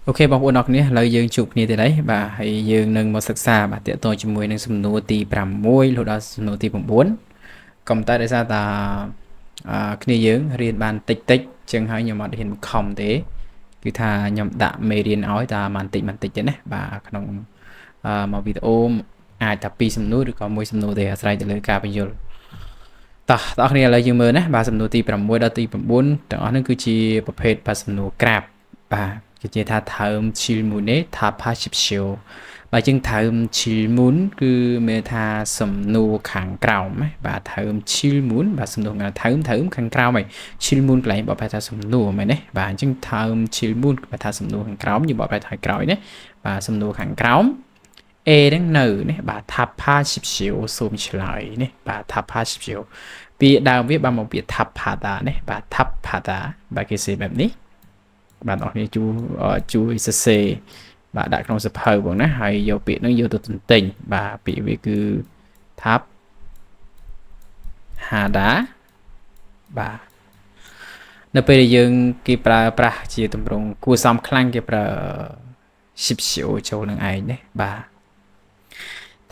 Okបងប្អូនអរគ្នាឥឡូវយើងជួបគ្នាទៀតហើយបាទហើយយើងនឹងមកសិក្សាបាទតកតងជាមួយនឹងសំណួរទី6រហូតដល់សំណួរទី9កុំតែដោយសារតាគ្នាយើងរៀនបានតិចចឹងហើយខ្ញុំអត់ហ៊ានបង្ខំទេគឺថាខ្ញុំដាក់មេរៀនឲ្យតាបន្តិចទេណាបាទក្នុងមកវីដេអូអាចថា2សំណួរឬក៏1សំណួរទេអាស្រ័យទៅលើការបញ្យល់តោះបងប្អូនឥឡូវយើងមើលណាបាទសំណួរទី6ដល់ទី9ទាំងអស់ហ្នឹងគឺជាប្រភេទបាទសំណួរក្រាបបាទគេនិយាយថា다음 질문에 답하십시오 បើយើង다음 질문 គឺមានថាសំណួរខាងក្រោមណាបាទ다음 질문 បាទសំណួរខាងខាងក្រោមហើយ 질문 កន្លែងបកប្រែថាសំណួរមែនទេបាទអញ្ចឹង다음 질문 បើថាសំណួរខាងក្រោមយើងបកប្រែថាក្រោយណាបាទសំណួរខាងក្រោម A ហ្នឹងនៅនេះបាទ답하십시오សូមឆ្លើយនេះបាទ답하십시오ពាក្យដើមវាបានមកពាក្យ답하다នេះបាទ답하다បាទគេសេបែបនេះបាទអរគ្នាជួយសរសេរបាទដាក់ក្នុងសភៅបងណាហើយយកពាក្យហ្នឹងយកទៅទន្ទិញបាទពាក្យវាគឺ답하다បាទនៅពេលដែលយើងគេប្រើប្រាស់ជាទម្រង់គួរសមខ្លាំងគេប្រើ 십시오 ចូលនឹងឯងនេះបាទ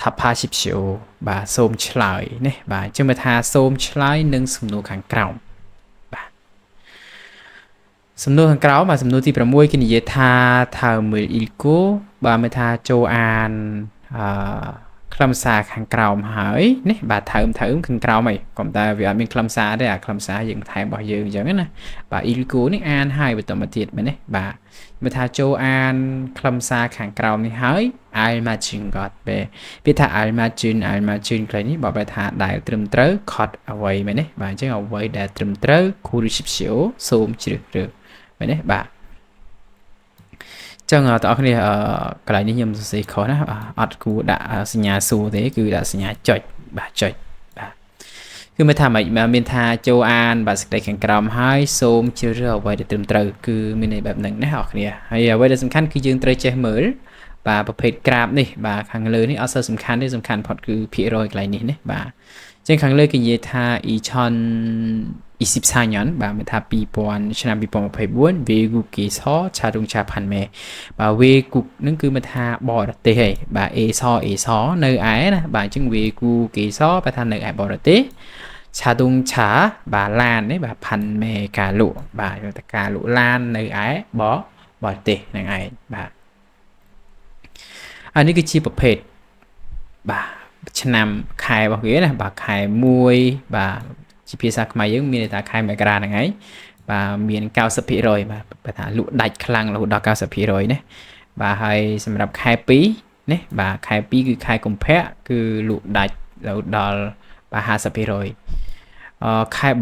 답하십시오 បាទសូមឆ្លើយនេះបាទអញ្ចឹងមកថាសូមឆ្លើយនឹងសំណួរខាងក្រោមបាទសំណួរខាងក្រោមបាទសំណួរទី6គេនិយាយថាមើលអ៊ីលកូបាទមានថាចូលអានខ្លឹមសារខាងក្រោមហើយនេះបាទថើមខាងក្រោមហើយកុំតែវាអត់មានខ្លឹមសារទេអាខ្លឹមសារយើងថែមរបស់យើងអញ្ចឹងណាបាទអ៊ីលកូនេះអានហើយបន្តមកទៀតមែនទេបាទមានថាចូលអានខ្លឹមសារខាងក្រោមនេះហើយ알맞은 것ពាក្យថា알맞은កន្លែងនេះបកប្រែថាដែលត្រឹមត្រូវខត់អ្វីមែនទេបាទអញ្ចឹងអ្វីដែលត្រឹមត្រូវ 고르십시오 សូមជ្រើសរើសមែនទេបាទចឹងបងប្អូនកន្លែងនេះខ្ញុំសរសេរខុសណាអត់គួរដាក់សញ្ញាសួរទេគឺដាក់សញ្ញាចុចបាទចុចបាទគឺមានថាមានថាចូលអានបាទសេចក្តីខាងក្រោមហើយសូមជ្រើសរើសអ្វីដែលត្រឹមត្រូវគឺមានន័យបែបហ្នឹងណាបងប្អូនហើយអ្វីដែលសំខាន់គឺយើងត្រូវចេះមើលបាទប្រភេទក្រាបនេះបាទខាងលើនេះអត់សូវសំខាន់ទេសំខាន់ផុតគឺភាគរយកន្លែងនេះណាបាទចឹងខាងលើគេនិយាយថា2024년បាទមានថា2000ឆ្នាំ2024 외국에서 자동차 판매 បាទ 외국 នឹងគឺមានថាបរទេសហីបាទ 에서 នៅឯណាបាទអញ្ចឹង 외국에서 បែរថានៅឯបរទេស 자동차 បាទឡាននេះបាទ 판매 ការលក់បាទយកតែការលក់ឡាននៅឯបរទេសហ្នឹងឯងបាទអានេះគឺជាប្រភេទបាទឆ្នាំខែរបស់វាណាបាទខែ1បាទជាភាសាខ្មែរយើងមានន័យថាខែមករាហ្នឹងឯងបាទមាន 90% បាទថាលក់ដាច់ខ្លាំងរហូតដល់ 90% ណាបាទហើយសម្រាប់ខែ2នេះបាទខែ2គឺខែកុម្ភៈគឺលក់ដាច់រហូតដល់បាទ 50% ខែ3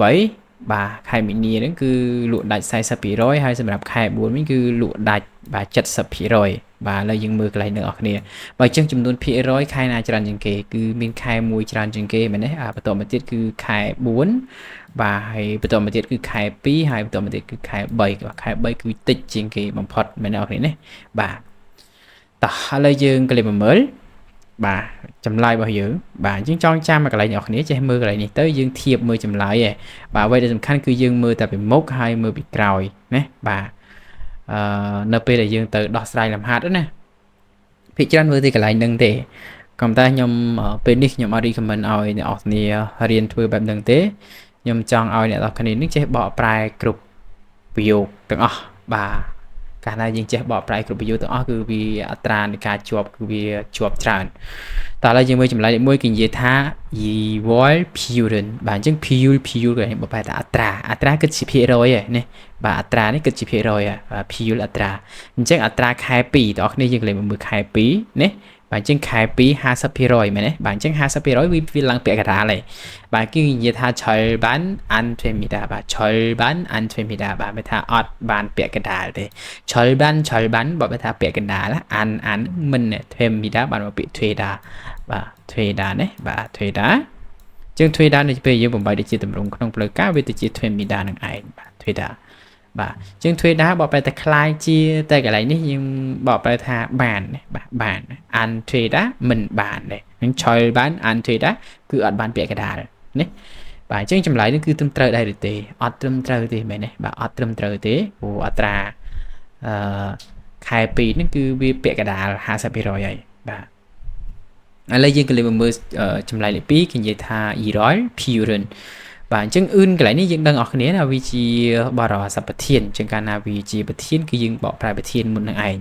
បាទខែមីនាហ្នឹងគឺលក់ដាច់ 40% ហើយសម្រាប់ខែ4វិញគឺលក់ដាច់បាទ 70% បាទឥឡូវយើងមើលកន្លែងនេះអស់គ្នាបើអញ្ចឹងចំនួនភាគរយខែណាច្រើនជាងគេគឺមានខែ1ច្រើនជាងគេមែនទេបន្តមកទៀតគឺខែ4បាទហើយបន្តមកទៀតគឺខែ2ហើយបន្តមកទៀតគឺខែ3ខែ3គឺតិចជាងគេបំផុតមែនទេអស់គ្នានេះបាទតោះឥឡូវយើងក៏លេមកមើលបាទចម្លើយរបស់យើងបាទយើងចងចាំមកកន្លែងអ្នកនរគ្នាចេះមើលកន្លែងនេះទៅយើងធៀបមើលចម្លើយឯងបាទអ្វីដែលសំខាន់គឺយើងមើលតែពីមុខហើយមើលពីក្រោយណាបាទនៅពេលដែលយើងទៅដោះស្រាយលំហាត់ណាភាគច្រើនមើលទីកន្លែងហ្នឹងទេក៏តែខ្ញុំពេលនេះខ្ញុំអត់ recommend ឲ្យអ្នកនរគ្នារៀនធ្វើបែបហ្នឹងទេខ្ញុំចង់ឲ្យអ្នកនរគ្នានេះចេះបកប្រែគ្រប់ប្រយោគទាំងអស់បាទកាលណាយើងចេះបកប្រែគ្រប់ប្រយោគទាំងអស់គឺវាអត្រានៃការជាប់គឺវាជាប់ច្រើនតើឥឡូវយើងមើលចម្លើយលេខ1គេនិយាយថា Yewol Puren បាទអញ្ចឹង Pure គេបកប្រែថាអត្រាគិតជាភាគរយឯនេះបាទអត្រានេះគិតជាភាគរយPure អត្រាអញ្ចឹងអត្រាខែ2បងប្អូនគ្នាយើងកន្លែងមើលខែ2នេះបាទអញ្ចឹងខែ2 50% មែនទេបាទអញ្ចឹង 50% វាឡើងពាក់កណ្ដាលឯងបាទគឺនិយាយថា절반 안 됩니다បាទ절반 안 됩니다បាទមានថាអត់បានពាក់កណ្ដាលទេ절반បើថាពាក់កណ្ដាល안មិន 됩니다បាទមកពាក្យ 되다បាទ 되다 ណាបាទ 되다 អញ្ចឹង 되다 នៅពេលយើងបំបីទៅជាទម្រង់ក្នុងផ្លូវការវាទៅជា 됩니다 នឹងឯងបាទ 되다បាទអញ្ចឹងទ្វេដាបកប្រែតែคล้ายជាតែកន្លែងនេះយើងបកប្រែថាបានបាទបានអានទ្វេដាមិនបានទេអញ្ចឹងឆុលបានអានទ្វេដាគឺអត់បានពាក្យកណ្ដាលនេះបាទអញ្ចឹងចម្លើយនេះគឺត្រឹមត្រូវដែរឬទេអត់ត្រឹមត្រូវទេមែនទេបាទអត់ត្រឹមត្រូវទេព្រោះអត្រាខែ hai pi nó cứ vi bẹ cả đà 50% vậy bà lấy dương cái lấy mưa chấm lại lại pi cái gì tha y rói pure bà chân ưn cái lại ní dương đang ở cái này là vị trí bà rò sập bát thiên chân cái nào vị trí bát thiên cái dương bỏ phải bát thiên một năng ảnh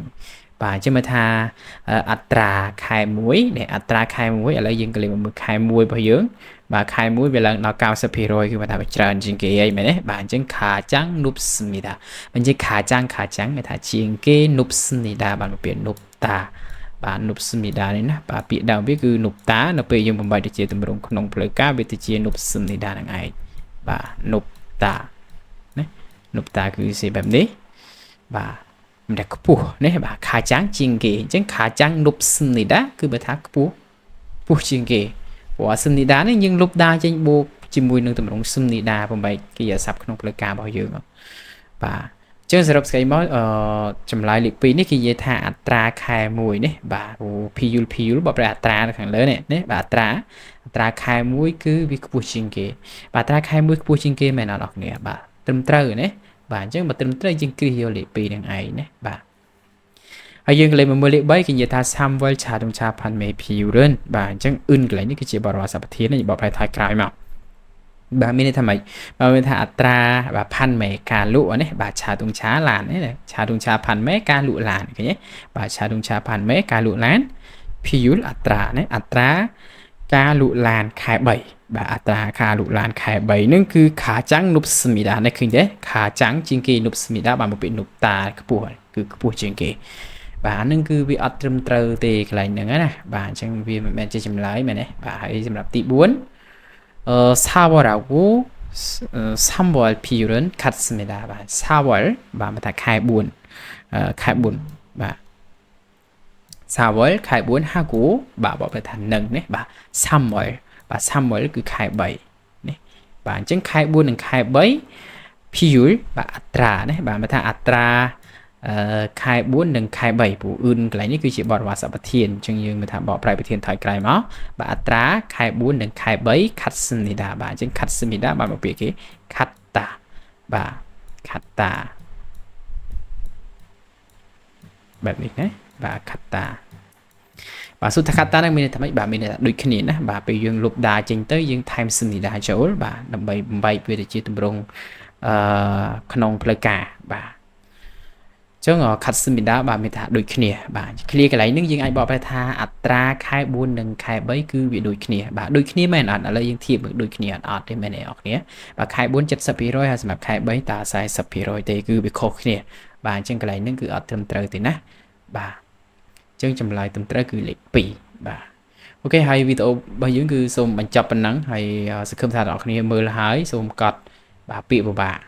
bà chân mà thaอัตราkhai muối để อัตรา khai muối ở đây dương cái lấy mưa khai muối bao nhiêu bà khai muối về là nó cao sắp rồi khi mà ta phải tràn trên cái ấy mà đấy bà chân khá trắng núp smida mình chỉ khá trắng người ta chiên cái núp smida bà một biển núp ta bà núp smida này nè bà bị đau biết cứ núp tá nó bây giờ mình bài để chơi tụi mình không nông plei cá về chơi núp smida này ngay bà núp ta đấy núp ta cứ sẽแบบนี้bà mình đặt cpu đấy bà khá trắng chiên cái chân khá trắng núp smida cứ bà thác cpu cpu chiên cáiว่าสนิดาเนี่ยยังลบได้จะโบจิมวยนึงตัวมันสนิดาผมไปกี่อย่าซับขนมปลากาบ่อยเยอะป่ะเจ้าสำหรับสกายมอจำลายหลีกปีนี่กี่ยี่ท่าอัตราคายมวยเนี่ยบ่าโอ้พิยุลบอกไปอัตราขังเลยเนี่ยบ่าอัตราคายมวยคือวิคบูชิงเกบ่าอัตราคายมวยบูชิงเกไม่นอนหรอกเนี่ยบ่าเติมเตอร์เนี่ยบ่าจังบ่เติมเตอร์จริงคือเฮียหลีกปียังไงเนี่ยบ่าhay dương lấy một mười lệ bay cái gì ta xăm với trà đông trà pan mê phiêu đơn bà chẳng ưn cái này cái chỉ bảo rõ sắp thiên này bảo phải thay cái mà bà mình thay mày bà mình thay atra bà pan mê cà lụa này bà trà đông trà làn này trà đông trà pan mê cà lụa làn cái nhé bà trà đông trà pan mê cà lụa làn phiêu atra này atra cà lụa làn khai bảy bà atra cà lụa làn khai bảyนึงคือขาจังนุบสมิดาในคืนเด้ขาจังจิงกีนุบสมิดาbà một bịนุบตากระปัวคือกระปัวจิงกีbàนึงคือวิอัตรมเตอร์เตะอะไรหนึ่งนะbàจังวิแม่จะจำไล่แม่เนี่ยbàให้สำหรับตีบุญซาวรากูซัมบอลพิรุนคัดสมิดาbàซาวลbàมาถักขายบุญbàซาวลขายบุญห้ากูbàบอกไปทันหนึ่งเนี่ยbàซัมบอลคือขายใบเนี่ยbàจังขายบุญหนึ่งขายใบพิยุลbàอัตราเนี่ยbàมาถักอัตราkhai 4 និងkhai 3 ពូអ៊ឺនកន្លែងនេះគឺជាបរិវារសព្វធានអញ្ចឹងយើងមើលថាបកប្រែប្រធានថយក្រោយមកបាទអត្រាkhai 4 និងkhai 3 ខាត់សនិដាបាទអញ្ចឹងខាត់សនិដាបាទមកពាក្យគេខាត់តាបាទខាត់តាបែបនេះណាបាទខាត់តាបាទសុទ្ធខាត់តានឹងមានន័យថាម៉េចបាទមានន័យថាដូចគ្នាណាបាទពេលយើងលុបដាចេញទៅយើងថែមសនិដាចូលបាទដើម្បីបំបែកវាទៅជាទម្រង់ក្នុងផ្លូវការបាទចឹងខាត់សមិដាបាទមានថាដូចគ្នាបាទ clear កន្លែងនេះយើងអាចបកប្រែថាអត្រាខែ 4 និងខែ 3 គឺវាដូចគ្នាបាទដូចគ្នាមែនអត់ឥឡូវយើងធៀបដូចគ្នាអត់ទេមែនទេអរគ្នាបាទខែ 4 70% ហើយសម្រាប់ខែ 3 តា 40% ទេគឺវាខុសគ្នាបាទអញ្ចឹងកន្លែងនេះគឺអត់ត្រឹមត្រូវទេណាបាទអញ្ចឹងចម្លើយត្រឹមត្រូវគឺលេខ 2 បាទអូខេហើយវីដេអូរបស់យើងគឺសូមបញ្ចប់ប៉ុណ្ណឹងហើយសង្ឃឹមថាអ្នកនរគ្នាមើលហើយសូមកត់បាទពាក្យពិបាក